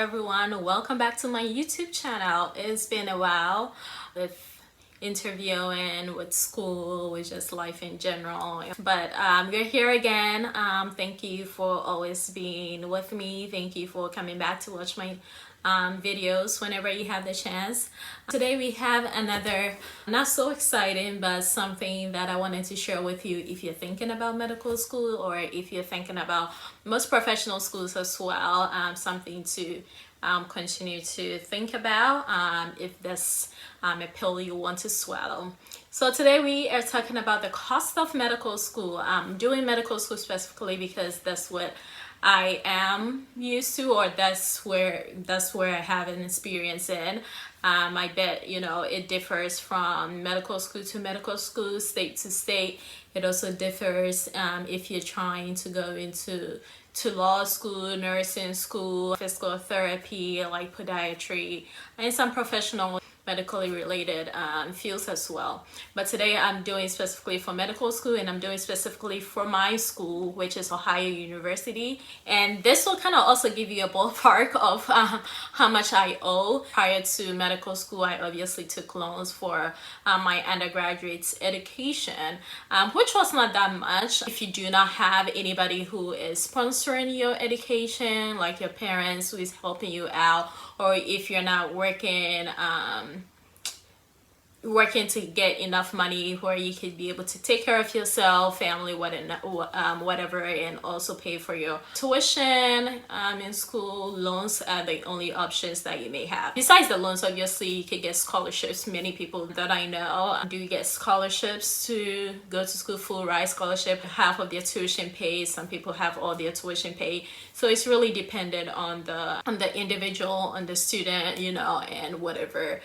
everyone, welcome back to my YouTube channel. It's been a while with interviewing, with school, with just life in general, but we're here again. Thank you for always being with me. Thank you for coming back to watch my videos whenever you have the chance. Today we have another not so exciting but something that I wanted to share with you if you're thinking about medical school or if you're thinking about most professional schools as well. Something to continue to think about if that's a pill you want to swallow. So today we are talking about the cost of medical school. I'm doing medical school specifically because that's what I am used to, or that's where I have an experience in. I bet it differs from medical school to medical school, state to state. It also differs if you're trying to go into law school, nursing school, physical therapy, like podiatry, and some professional medically related fields as well. But today I'm doing specifically for medical school, and I'm doing specifically for my school, which is Ohio University. And this will kind of also give you a ballpark of how much I owe. Prior to medical school, I obviously took loans for my undergraduate education, which was not that much. If you do not have anybody who is sponsoring your education, like your parents who is helping you out, or if you're not working to get enough money where you could be able to take care of yourself, family, whatever, and also pay for your tuition in school. Loans are the only options that you may have. Besides the loans, obviously you could get scholarships. Many people that I know do get scholarships to go to school, full ride scholarship, half of their tuition paid. Some people have all their tuition paid. So it's really dependent on the individual, on the student, and whatever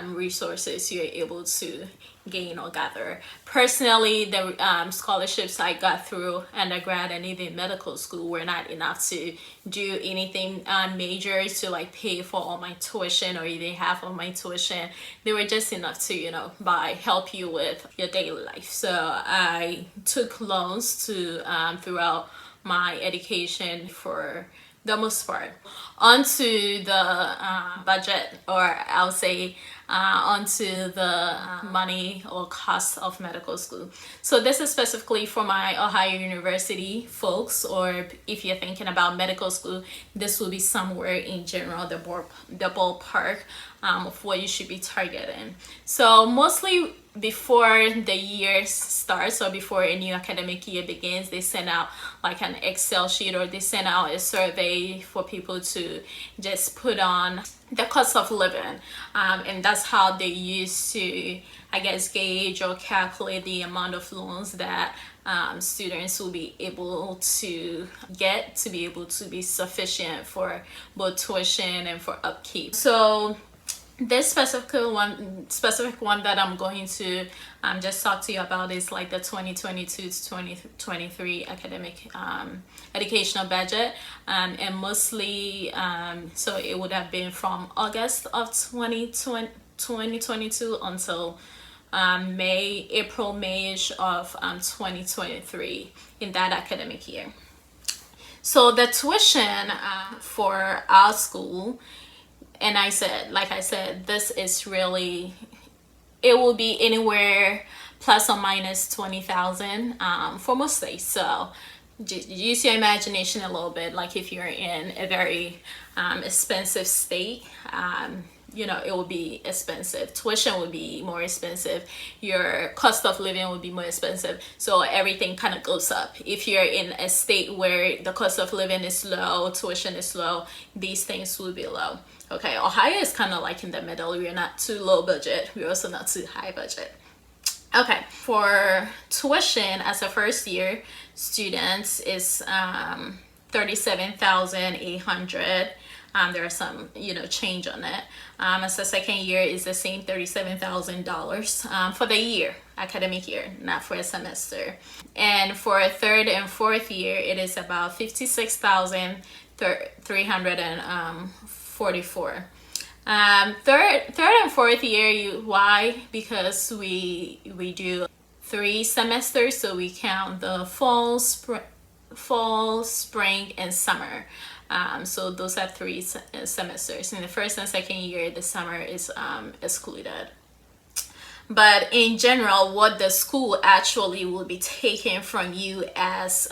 resources you're able to gain or gather. Personally, the scholarships I got through undergrad and even medical school were not enough to do anything major, to like pay for all my tuition or even half of my tuition. They were just enough to help you with your daily life. So I took loans to throughout my education for the most part. Onto the budget, or I'll say onto the money or cost of medical school. So this is specifically for my Ohio University folks, or if you're thinking about medical school, this will be somewhere in general the ballpark of what you should be targeting. So mostly before the year starts, or before a new academic year begins, they send out like an Excel sheet, or they send out a survey for people to just put on the cost of living, and that's how they used to, I guess, gauge or calculate the amount of loans that students will be able to get to be able to be sufficient for both tuition and for upkeep. So this specific one that I'm going to just talk to you about is like the 2022 to 2023 academic educational budget, and mostly so it would have been from August of 2022 until May-ish of 2023 in that academic year. So the tuition for our school, and like I said, this is really, it will be anywhere plus or minus 20,000 for most states. So use your imagination a little bit. Like if you're in a very expensive state, it will be expensive. Tuition will be more expensive. Your cost of living will be more expensive. So everything kind of goes up. If you're in a state where the cost of living is low, tuition is low, these things will be low. Okay, Ohio is kind of like in the middle. We're not too low budget. We're also not too high budget. Okay, for tuition as a first year student is $37,800. There are some change on it. As a second year is the same $37,000 for the year, academic year, not for a semester. And for a third and fourth year, it is about $56,344. Third and fourth year, why? Because we do 3 semesters, so we count the fall, spring, and summer. So those are three semesters. In the first and second year, the summer is excluded. But in general, what the school actually will be taking from you as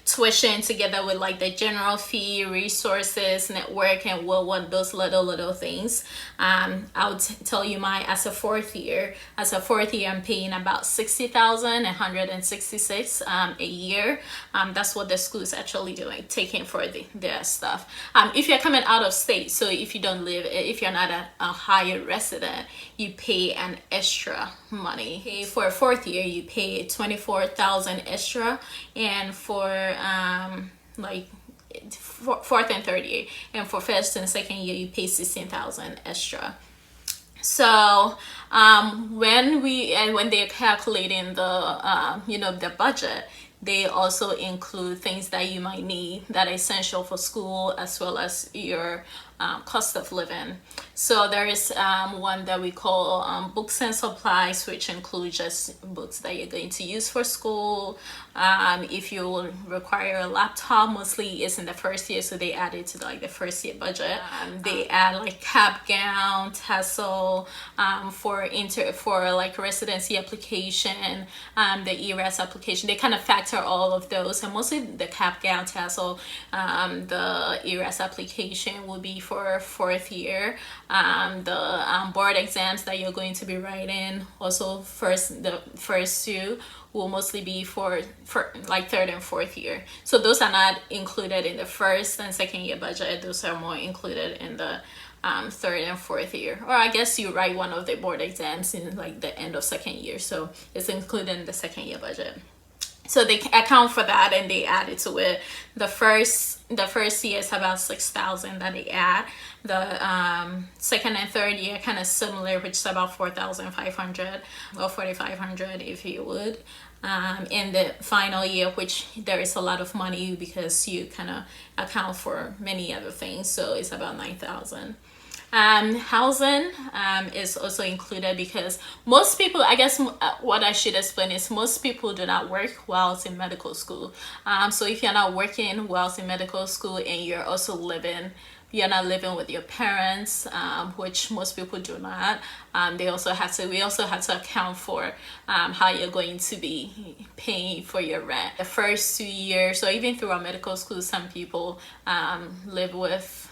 tuition, together with like the general fee, resources, network, and those little things. I would tell you as a fourth year, I'm paying about 60,166 a year. That's what the school is actually doing, taking for their stuff. If you're coming out of state, so if you're not a Ohio resident, you pay an extra money. Okay, for a fourth year, you pay 24,000 extra, and for fourth and third year, and for first and second year, you pay 16,000 extra. So when they're calculating the budget, they also include things that you might need that are essential for school, as well as your cost of living. So there is one that we call books and supplies, which include just books that you're going to use for school. If you will require a laptop, mostly it's in the first year, so they add it to the first year budget. They add like cap, gown, tassel, for residency application, the ERAS application. They kind of factor all of those, and mostly the cap, gown, tassel, the ERAS application will be for fourth year. The board exams that you're going to be writing, also the first two, will mostly be for like third and fourth year. So those are not included in the first and second year budget. Those are more included in the third and fourth year. Or I guess you write one of the board exams in like the end of second year, so it's included in the second year budget. So they account for that and they add it to it. The first year is about 6,000 that they add. The second and third year kind of similar, which is about 4,500 or 4,500 if you would. In the final year, which there is a lot of money because you kind of account for many other things, so it's about 9,000. Housing is also included, because most people, I guess what I should explain is, most people do not work whilst in medical school. So if you're not working whilst in medical school and you're not living with your parents, which most people do not, we also have to account for how you're going to be paying for your rent the first 2 years. So even through our medical school, some people live with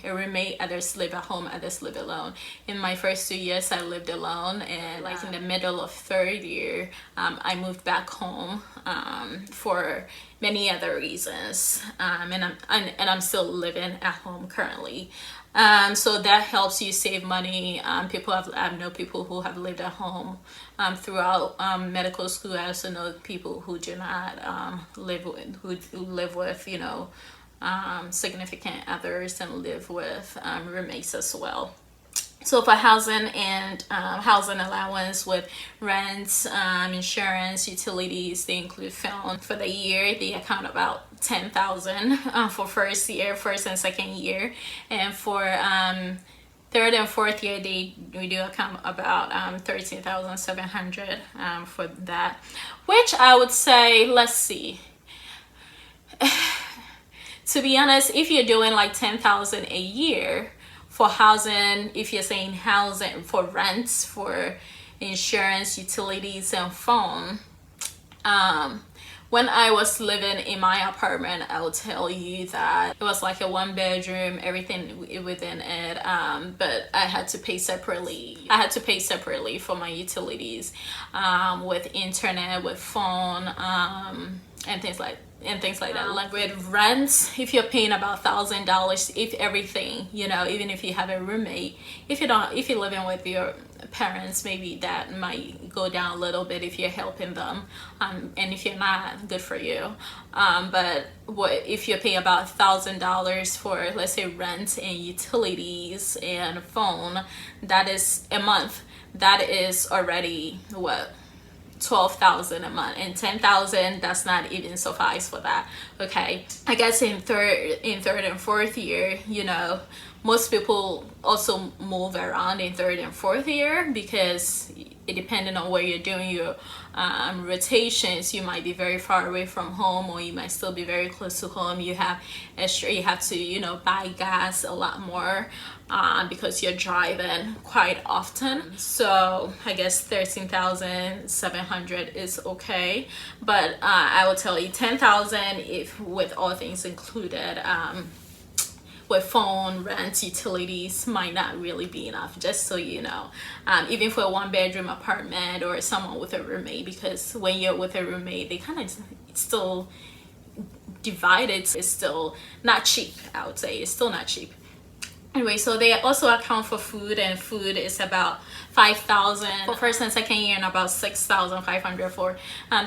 a roommate, others live at home, others live alone. In my first 2 years, I lived alone, and like in the middle of third year, I moved back home for many other reasons, and I'm still living at home currently. So that helps you save money. I know people who have lived at home throughout medical school. I also know people who do not live with significant others and live with roommates as well. So for housing and housing allowance with rent, insurance, utilities, they include phone. For the year, they account about 10,000 for first and second year, and for third and fourth year, we do account about 13,700 for that. Which I would say, let's see. To be honest, if you're doing like 10,000 a year for housing, if you're saying housing for rents, for insurance, utilities, and phone, when I was living in my apartment, I will tell you that it was like a 1-bedroom, everything within it, but I had to pay separately. For my utilities, with internet, with phone, and things like that. Like with rent, if you're paying about $1,000, if everything, even if you have a roommate, if you're living with your parents, maybe that might go down a little bit if you're helping them, and if you're not, good for you. But if you're paying about $1,000 for, let's say, rent and utilities and phone, that is a month. That is already what? 12,000 a month, and 10,000 does not even suffice for that. Okay, I guess in third and fourth year, most people also move around in third and fourth year, because depending on where you're doing your rotations, you might be very far away from home, or you might still be very close to home. You have extra, you have to, you know, buy gas a lot more because you're driving quite often. So I guess 13,700 is okay, but I will tell you 10,000 if with all things included, with phone, rent, utilities might not really be enough, just so you know. Even for a 1-bedroom apartment or someone with a roommate, because when you're with a roommate, they kind of still divided. It's still not cheap, I would say. It's still not cheap. Anyway, so they also account for food, and food is about 5,000 for first and second year, and about 6,500 for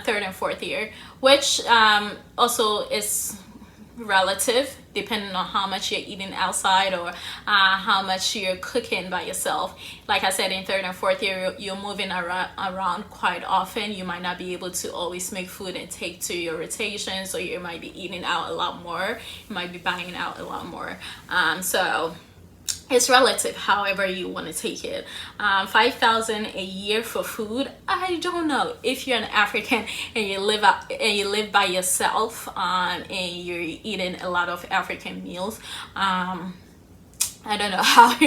third and fourth year, which also is relative depending on how much you're eating outside, or how much you're cooking by yourself. Like I said, in third and fourth year, you're moving around quite often. You might not be able to always make food and take to your rotations, so you might be eating out a lot more. You might be buying out a lot more. So it's relative however you want to take it. 5,000 a year for food, I don't know. If you're an African and you live by yourself, and you're eating a lot of African meals, I don't know how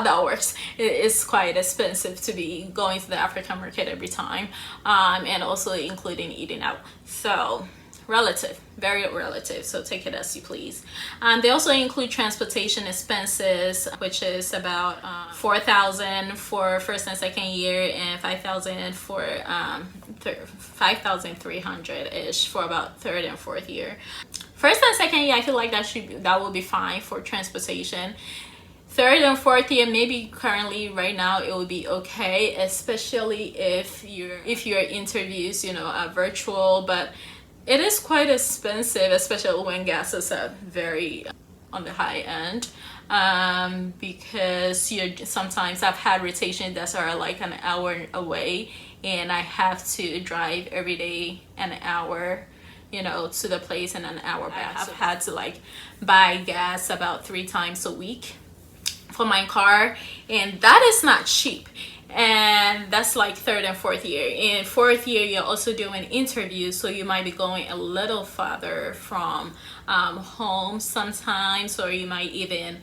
that works. It's quite expensive to be going to the African market every time, and also including eating out. So relative, very relative, so take it as you please. They also include transportation expenses, which is about 4,000 for first and second year, and 5,000 for 5,300-ish for about third and fourth year. First and second year, I feel like that will be fine for transportation. Third and fourth year, maybe currently right now it will be okay, especially if your interviews, you know, are virtual, but it is quite expensive, especially when gas is very on the high end, because sometimes I've had rotations that are like an hour away, and I have to drive every day an hour, you know, to the place and an hour back. I've had to like buy gas about 3 times a week for my car, and that is not cheap. And that's like third and fourth year. In fourth year, you're also doing interviews, so you might be going a little farther from home sometimes, or you might even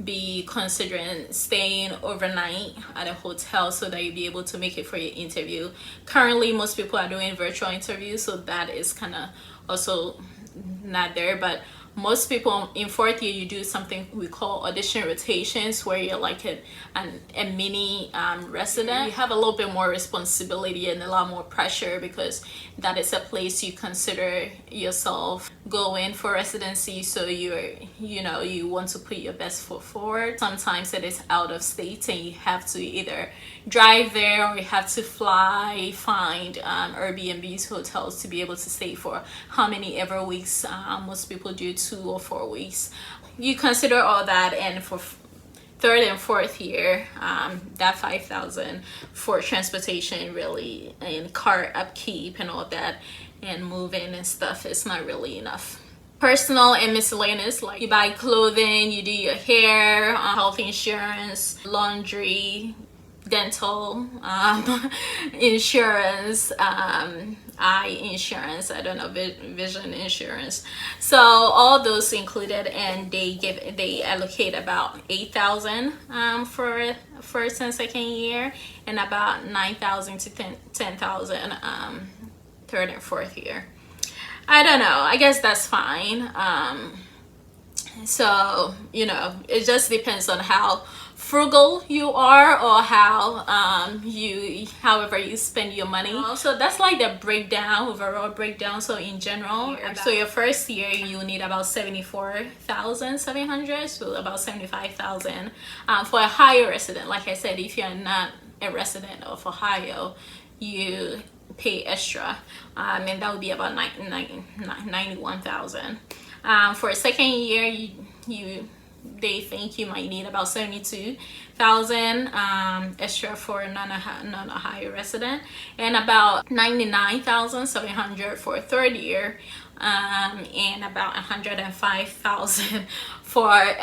be considering staying overnight at a hotel so that you'll be able to make it for your interview. Currently, most people are doing virtual interviews, so that is kind of also not there, but most people in fourth year, you do something we call audition rotations, where you're like a mini resident. You have a little bit more responsibility and a lot more pressure, because that is a place you consider yourself going for residency, so you want to put your best foot forward. Sometimes it is out of state, and you have to either drive there, or you have to find Airbnbs, hotels to be able to stay for how many ever weeks. Most people do 2 or 4 weeks. You consider all that, and for third and fourth year, that 5,000 for transportation really, and car upkeep and all that, and moving and stuff, is not really enough. Personal and miscellaneous, like you buy clothing, you do your hair, health insurance, laundry, dental, insurance, eye insurance, I don't know, vision insurance. So all those included, and they allocate about 8,000 for first and second year, and about 9,000 to 10,000 third and fourth year. I don't know, I guess that's fine. So, you know, it just depends on how frugal you are, or how however you spend your money. So that's like the overall breakdown. So in general, so your first year you need about 74,700, so about 75,000 for a Ohio resident. Like I said, if you're not a resident of Ohio, you pay extra, and that would be about 91,000. For a second year, they think you might need about 72,000 extra for non-Ohio resident, and about 99,700 for a third year, and about 105,000 for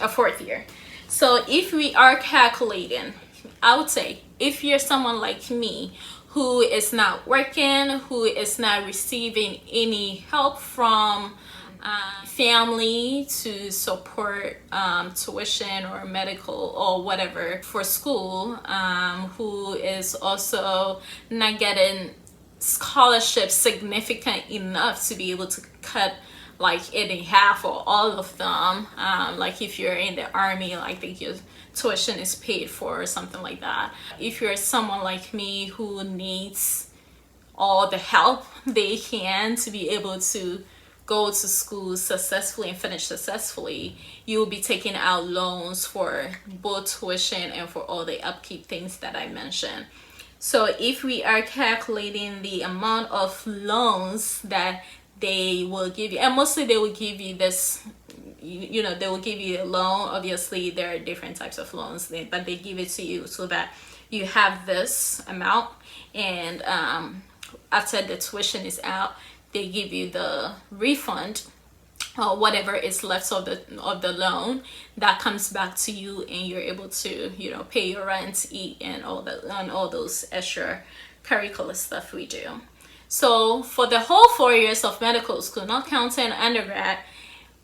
a fourth year. So if we are calculating I would say, if you're someone like me who is not working, who is not receiving any help from family to support tuition or medical or whatever for school, who is also not getting scholarships significant enough to be able to cut like it in half or all of them, like if you're in the army, like think your tuition is paid for or something like that. If you're someone like me who needs all the help they can to be able to go to school successfully and finish successfully, you will be taking out loans for both tuition and for all the upkeep things that I mentioned. So if we are calculating the amount of loans that they will give you, and mostly they will give you this, you know, they will give you a loan. Obviously there are different types of loans, but they give it to you so that you have this amount, and after the tuition is out, they give you the refund or whatever is left of the loan that comes back to you, and you're able to, you know, pay your rent, eat, and all those extra curricular stuff we do. So for the whole 4 years of medical school, not counting undergrad,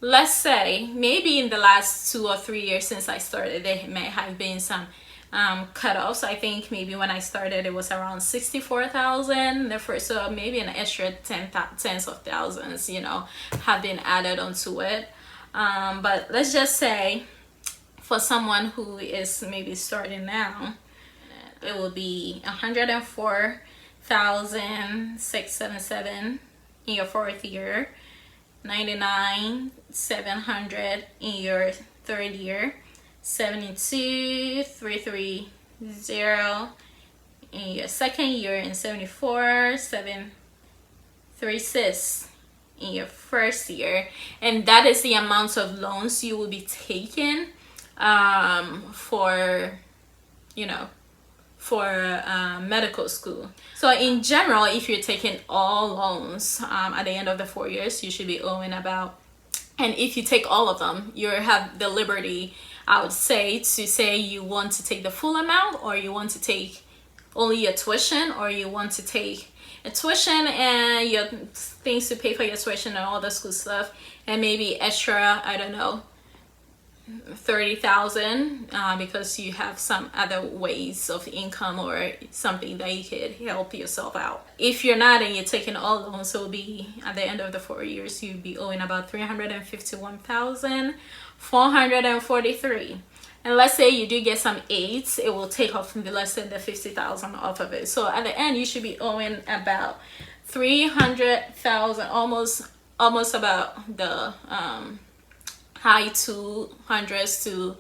let's say maybe in the last 2 or 3 years since I started, there may have been some cutoffs. I think maybe when I started it was around 64,000 the first, so maybe an extra tens of thousands, you know, have been added onto it. But let's just say for someone who is maybe starting now, it will be 104,677 in your 4th year, 99,700 in your 3rd year, 72,330 in your 2nd year, and 74,736 in your 1st year. And that is the amount of loans you will be taking for, you know, for medical school. So in general, if you're taking all loans at the end of the 4 years, you should be owing about, and if you take all of them, you have the liberty, I would say, to say you want to take the full amount, or you want to take only your tuition, or you want to take a tuition and your things to pay for your tuition and all the school stuff, and maybe extra, I don't know, 30,000 because you have some other ways of income or something that you could help yourself out. If you're not and you're taking all loans, so it'll be at the end of the 4 years you'll be owing about 351,443. And let's say you do get some aids, it will take off less than the 50,000 off of it. So at the end you should be owing about 300,000, almost about the high 200s to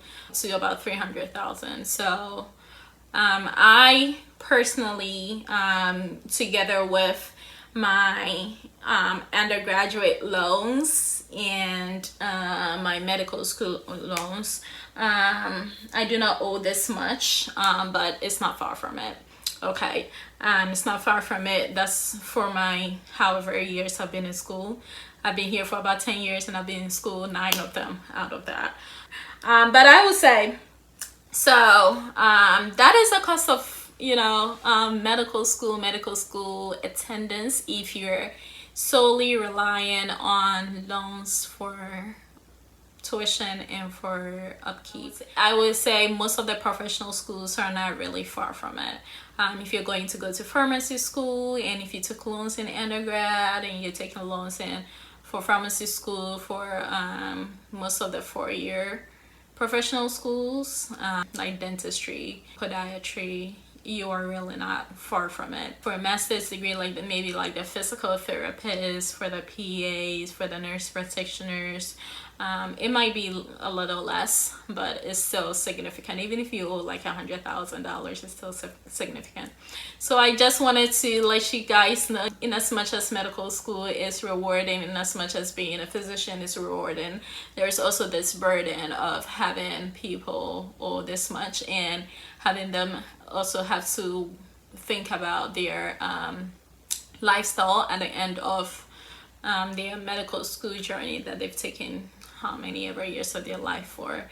about 300,000. So I personally, together with my undergraduate loans and my medical school loans, I do not owe this much, but it's not far from it. Okay, it's not far from it. That's for my however years I've been in school. I've been here for about 10 years and I've been in school 9 of them out of that. But I would say, so that is the cost of, you know, medical school attendance if you're solely relying on loans for tuition and for upkeep. I would say most of the professional schools are not really far from it. If you're going to go to pharmacy school, and if you took loans in undergrad and you're taking loans in for pharmacy school for most of the 4-year professional schools, like dentistry, podiatry, you are really not far from it. For a master's degree, like maybe like the physical therapists, for the PAs, for the nurse practitioners, it might be a little less, but it's still significant. Even if you owe like $100,000, it's still significant. So I just wanted to let you guys know, in as much as medical school is rewarding, in as much as being a physician is rewarding, there's also this burden of having people owe this much and having them also have to think about their lifestyle at the end of their medical school journey that they've taken how many ever years of their life for,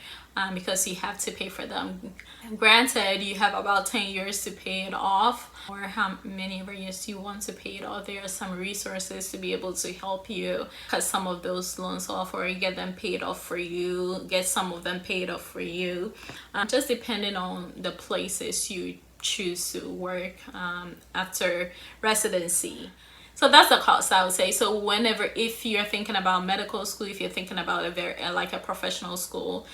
because you have to pay for them. Granted, you have about 10 years to pay it off, or how many ever years you want to pay it off. There are some resources to be able to help you cut some of those loans off, or get them paid off for you, get some of them paid off for you, just depending on the places you choose to work after residency. So that's the cost, I would say. So whenever, if you're thinking about medical school, if you're thinking about a very like a professional school,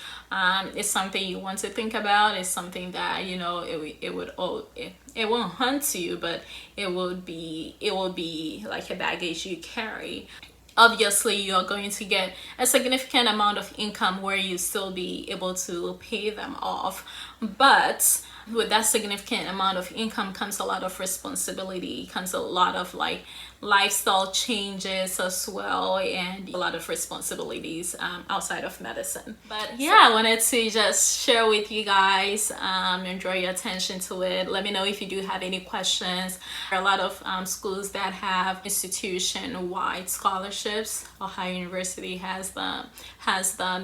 it's something you want to think about. It's something that, you know, it won't haunt you, but it will be like a baggage you carry. Obviously, you're going to get a significant amount of income where you still be able to pay them off, but with that significant amount of income comes a lot of responsibility, comes a lot of like lifestyle changes as well, and a lot of responsibilities outside of medicine. But yeah, I wanted to just share with you guys, enjoy your attention to it. Let me know if you do have any questions. There are a lot of schools that have institution-wide scholarships. Ohio University has them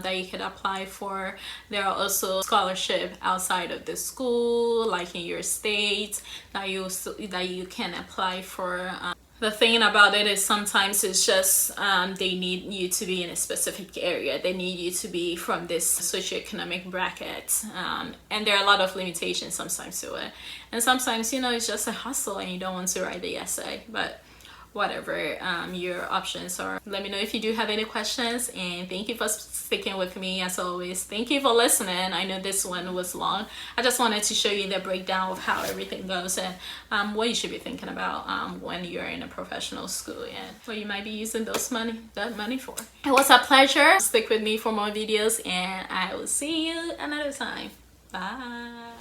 that you could apply for. There are also scholarships outside of the school, like in your state, that you can apply for. The thing about it is sometimes it's just they need you to be in a specific area. They need you to be from this socioeconomic bracket. And there are a lot of limitations sometimes to it. And sometimes, you know, it's just a hustle and you don't want to write the essay. But whatever your options are. Let me know if you do have any questions, and thank you for sticking with me as always. Thank you for listening. I know this one was long. I just wanted to show you the breakdown of how everything goes, and what you should be thinking about when you're in a professional school, and what you might be using that money for. It was a pleasure. Stick with me for more videos, and I will see you another time. Bye.